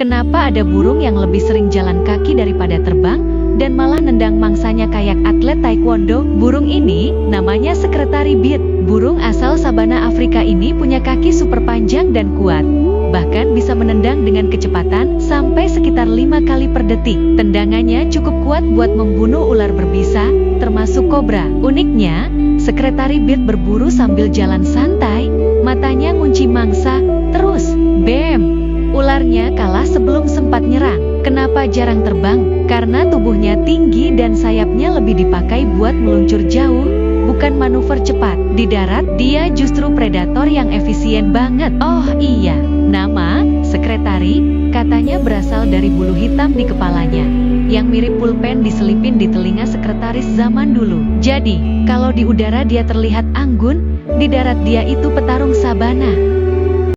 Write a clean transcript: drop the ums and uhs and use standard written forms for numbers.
Kenapa ada burung yang lebih sering jalan kaki daripada terbang, dan malah nendang mangsanya kayak atlet taekwondo? Burung ini namanya Secretary Bird. Burung asal sabana Afrika ini punya kaki super panjang dan kuat. Bahkan bisa menendang dengan kecepatan sampai sekitar 5 kali per detik. Tendangannya cukup kuat buat membunuh ular berbisa, termasuk kobra. Uniknya, Secretary Bird berburu sambil jalan santai, matanya ngunci mangsa, terus, bam! Ularnya kalah sebelum sempat nyerang. Kenapa jarang terbang? Karena tubuhnya tinggi dan sayapnya lebih dipakai buat meluncur jauh, bukan manuver cepat. Di darat, dia justru predator yang efisien banget. Oh iya, nama Secretary katanya berasal dari bulu hitam di kepalanya, yang mirip pulpen diselipin di telinga sekretaris zaman dulu. Jadi, kalau di udara dia terlihat anggun, di darat dia itu petarung sabana.